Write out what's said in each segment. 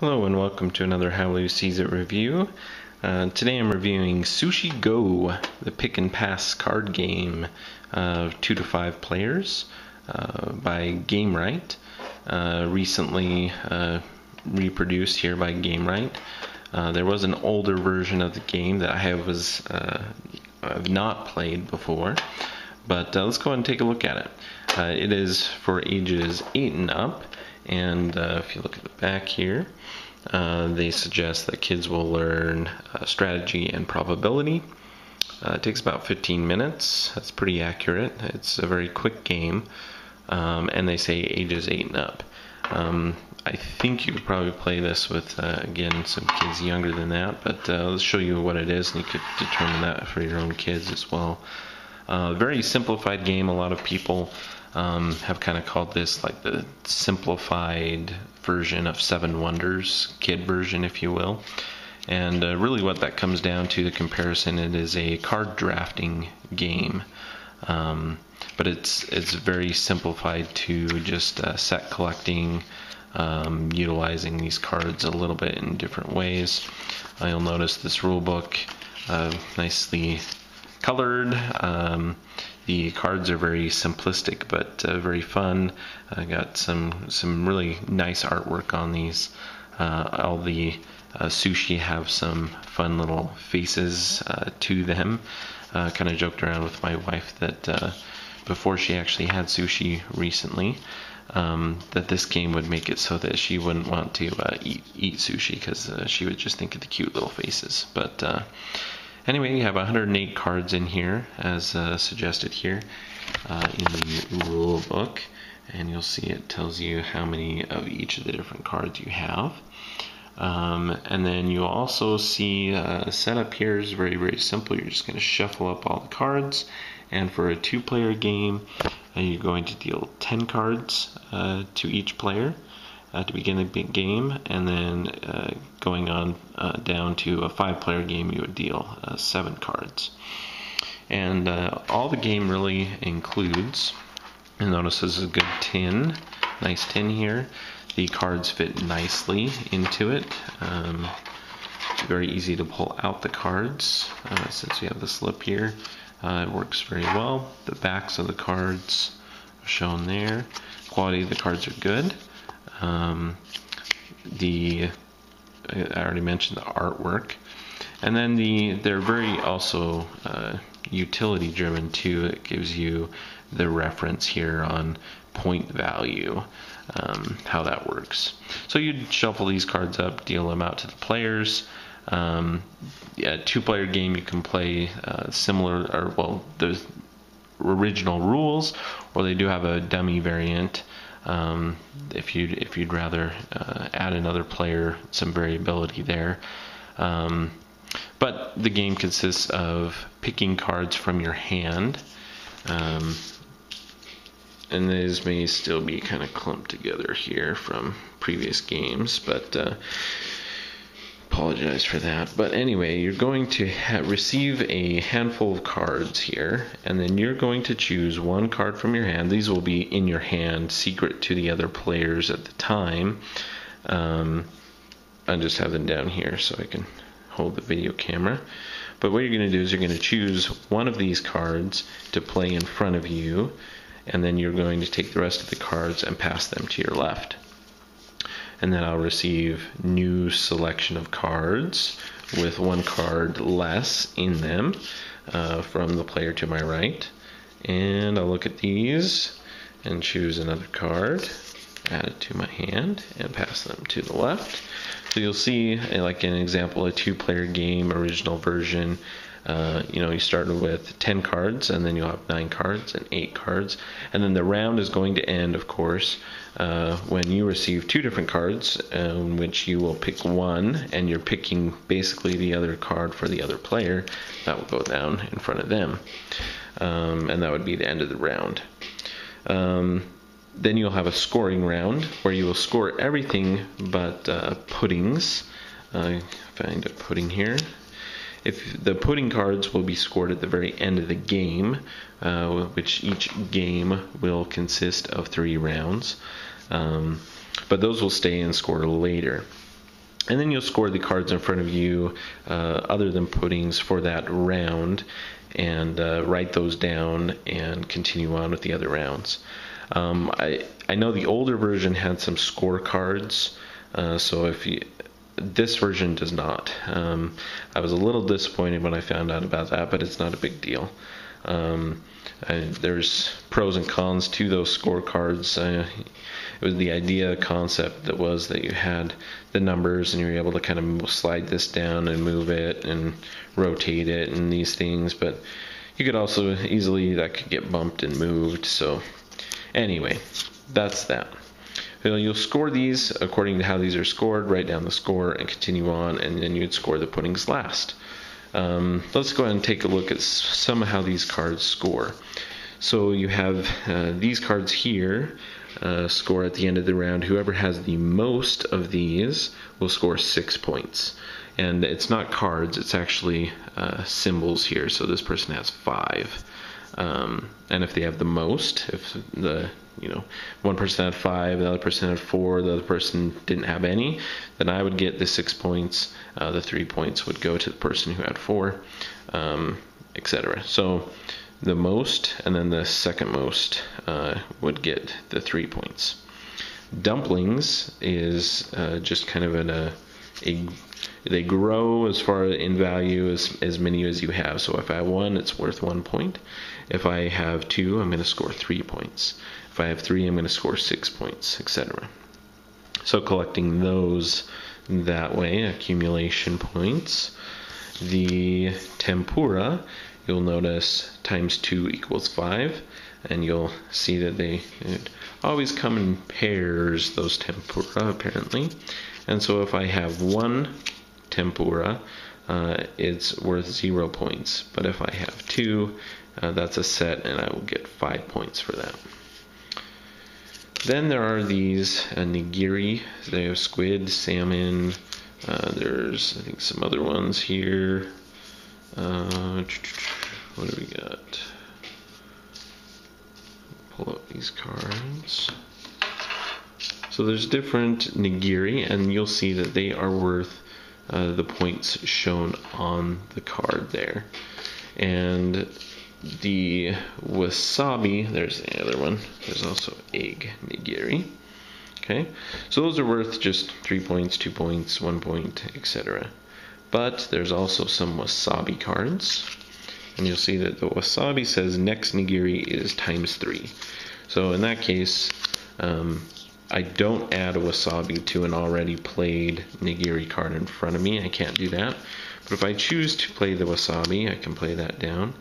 Hello and welcome to another How Will You Seize It review. Today I'm reviewing Sushi Go, the pick and pass card game of 2 to 5 players by GameRight. Recently reproduced here by GameRight. There was an older version of the game that I've not played before, but let's go ahead and take a look at it. It is for ages 8 and up. And if you look at the back here, they suggest that kids will learn strategy and probability. It takes about 15 minutes. That's pretty accurate. It's a very quick game, and they say ages 8 and up. I think you could probably play this with, again, some kids younger than that, but let's show you what it is, and you could determine that for your own kids as well. Very simplified game. A lot of people have kind of called this like the simplified version of Seven Wonders, kid version, if you will. And really what that comes down to, the comparison, it is a card drafting game. But it's very simplified to just set collecting, utilizing these cards a little bit in different ways. You'll notice this rule book, nicely colored. The cards are very simplistic but very fun. I got some really nice artwork on these. All the sushi have some fun little faces to them. Kind of joked around with my wife that before she actually had sushi recently, that this game would make it so that she wouldn't want to eat sushi because she would just think of the cute little faces. But anyway, you have 108 cards in here, as suggested here in the rule book, and you'll see it tells you how many of each of the different cards you have. And then you also see setup here is very, very simple. You're just going to shuffle up all the cards, and for a 2-player game, you're going to deal 10 cards to each player to begin the game, and then going on down to a 5-player game, you would deal 7 cards. And all the game really includes, and notice this is a good tin, nice tin here. The cards fit nicely into it. Very easy to pull out the cards since you have the slip here. It works very well. The backs of the cards are shown there. Quality of the cards are good. I already mentioned the artwork, and then they're very also utility driven too. It gives you the reference here on point value, how that works. So you'd shuffle these cards up, deal them out to the players. Yeah, 2-player game you can play similar, or well, there's original rules, or they do have a dummy variant. If you'd rather add another player, some variability there. But the game consists of picking cards from your hand, and these may still be kind of clumped together here from previous games, but apologize for that. But anyway, you're going to receive a handful of cards here, and then you're going to choose one card from your hand. These will be in your hand, secret to the other players at the time. I just have them down here so I can hold the video camera. But what you're going to do is you're going to choose one of these cards to play in front of you, and then you're going to take the rest of the cards and pass them to your left. And then I'll receive new selection of cards with one card less in them from the player to my right. And I'll look at these and choose another card, add it to my hand, and pass them to the left. So you'll see, like an example, a 2-player game, original version. You started with 10 cards, and then you'll have 9 cards and 8 cards, and then the round is going to end, of course, when you receive 2 different cards, in which you will pick one, and you're picking basically the other card for the other player. That will go down in front of them, and that would be the end of the round. Then you'll have a scoring round where you will score everything but puddings. Find a pudding here. If the pudding cards will be scored at the very end of the game, which each game will consist of 3 rounds, but those will stay and score later. And then you'll score the cards in front of you, other than puddings, for that round, and write those down and continue on with the other rounds. I know the older version had some scorecards, so if you, this version does not. I was a little disappointed when I found out about that, but it's not a big deal. There's pros and cons to those scorecards. It was the idea, concept that was that you had the numbers and you were able to kind of slide this down and move it and rotate it and these things, but you could also easily, that could get bumped and moved. So anyway, that's that. You'll score these according to how these are scored, write down the score and continue on, and then you'd score the puddings last. Let's go ahead and take a look at some of how these cards score. So you have these cards here, score at the end of the round. Whoever has the most of these will score 6 points. And it's not cards, it's actually symbols here. So this person has 5. And if they have the most, if the one person had 5, the other person had 4, the other person didn't have any, then I would get the 6 points. The 3 points would go to the person who had 4, etc. So the most and then the second most would get the 3 points. Dumplings is just kind of they grow as far in value as many as you have. So if I have 1, it's worth 1 point. If I have 2, I'm going to score 3 points. If I have 3, I'm going to score 6 points, etc. So collecting those that way, accumulation points. The tempura, you'll notice times 2 equals 5, and you'll see that they always come in pairs, those tempura apparently. And so if I have 1 tempura, it's worth 0 points. But if I have 2, that's a set, and I will get 5 points for that. Then there are these nigiri. They have squid, salmon. There's, I think, some other ones here. What do we got? Pull up these cards. So there's different nigiri, and you'll see that they are worth the points shown on the card there. And the wasabi, there's the other one. There's also egg nigiri. Okay, so those are worth just 3 points, 2 points, 1 point, etc. But there's also some wasabi cards, and you'll see that the wasabi says next nigiri is times 3. So in that case, I don't add a wasabi to an already played nigiri card in front of me. I can't do that. But if I choose to play the wasabi, I can play that down.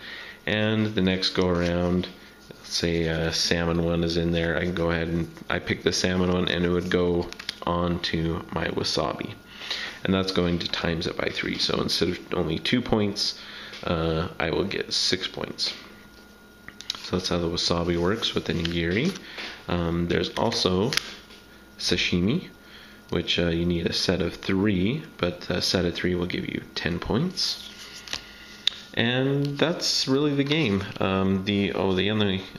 And the next go around, let's say a salmon one is in there, I can go ahead and I pick the salmon one, and it would go on to my wasabi. And that's going to times it by 3. So instead of only 2 points, I will get 6 points. So that's how the wasabi works with the nigiri. There's also sashimi, which you need a set of 3, but a set of 3 will give you 10 points. And that's really the game. The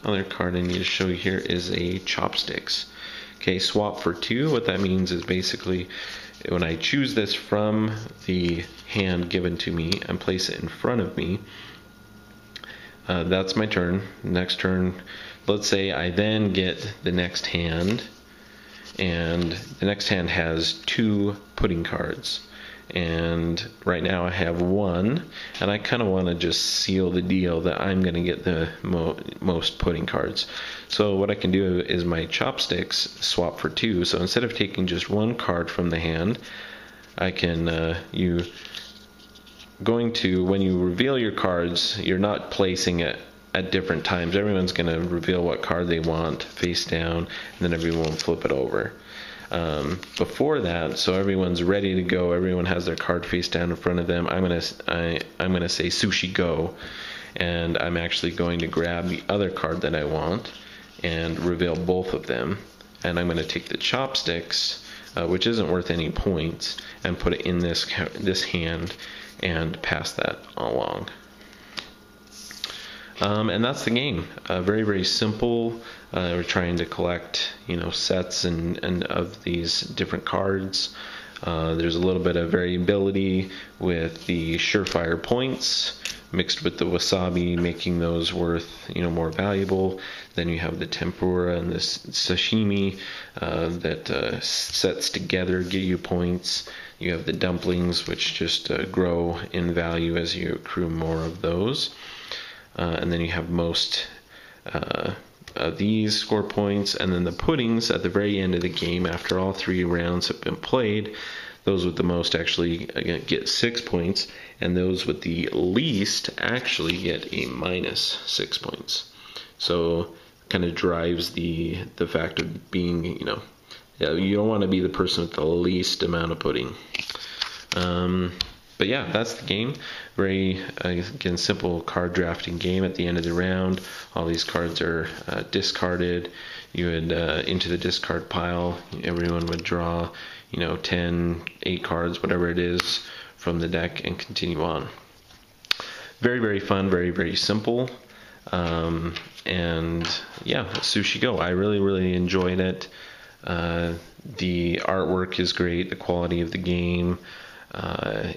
other card I need to show you here is a chopsticks. Okay, swap for 2. What that means is basically when I choose this from the hand given to me and place it in front of me, that's my turn. Next turn, let's say I then get the next hand, and the next hand has 2 pudding cards. And right now I have 1, and I kind of want to just seal the deal that I'm going to get the most pudding cards. So what I can do is my chopsticks swap for 2. So instead of taking just 1 card from the hand, I can, when you reveal your cards, you're not placing it at different times. Everyone's going to reveal what card they want face down, and then everyone will flip it over. Before that, so everyone's ready to go, everyone has their card face down in front of them, I'm gonna say Sushi Go, and I'm actually going to grab the other card that I want and reveal both of them, and I'm going to take the chopsticks, which isn't worth any points, and put it in this hand and pass that along. And that's the game. Very, very simple. We're trying to collect, sets and of these different cards. There's a little bit of variability with the surefire points mixed with the wasabi, making those worth, more valuable. Then you have the tempura and the sashimi that sets together give you points. You have the dumplings, which just grow in value as you accrue more of those. And then you have most of these score points, and then the puddings at the very end of the game after all 3 rounds have been played. Those with the most actually get 6 points, and those with the least actually get a minus 6 points. So kind of drives the fact of being, you don't want to be the person with the least amount of pudding. But yeah, that's the game. Very, again, simple card drafting game. At the end of the round, all these cards are discarded. You would, into the discard pile, everyone would draw, 10, 8 cards, whatever it is, from the deck and continue on. Very, very fun, very, very simple. And yeah, Sushi Go. I really, really enjoyed it. The artwork is great. The quality of the game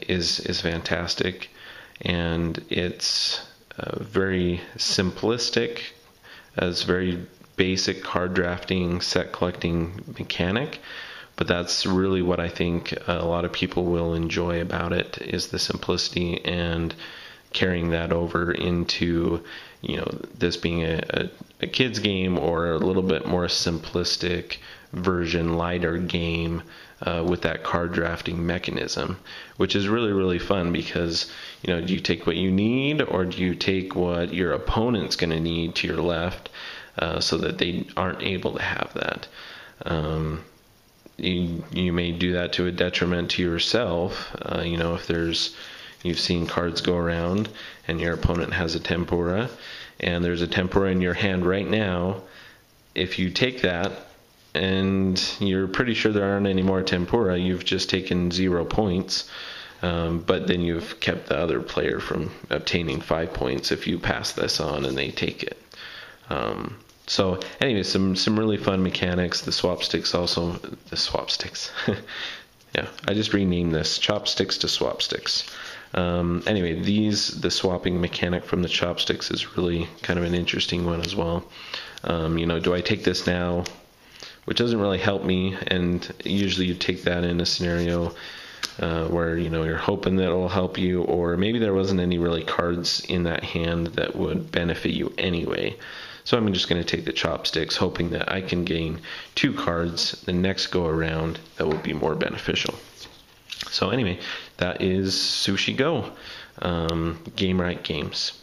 is fantastic, and it's very simplistic, as very basic card drafting, set collecting mechanic. But that's really what I think a lot of people will enjoy about it, is the simplicity, and carrying that over into this being a kid's game, or a little bit more simplistic version, lighter game with that card drafting mechanism, which is really, really fun, because do you take what you need, or do you take what your opponent's going to need to your left, so that they aren't able to have that. You may do that to a detriment to yourself. If you've seen cards go around and your opponent has a tempura, and there's a tempura in your hand right now, if you take that and you're pretty sure there aren't any more tempura, you've just taken 0 points, but then you've kept the other player from obtaining 5 points if you pass this on and they take it. So anyway, some really fun mechanics. The swap sticks. Yeah, I just renamed this chopsticks to swap sticks. Anyway, the swapping mechanic from the chopsticks is really kind of an interesting one as well. Do I take this now? Which doesn't really help me, and usually you take that in a scenario where you're hoping that it'll help you, or maybe there wasn't any really cards in that hand that would benefit you anyway. So I'm just going to take the chopsticks, hoping that I can gain 2 cards the next go around that will be more beneficial. So anyway, that is Sushi Go. Game Right Games.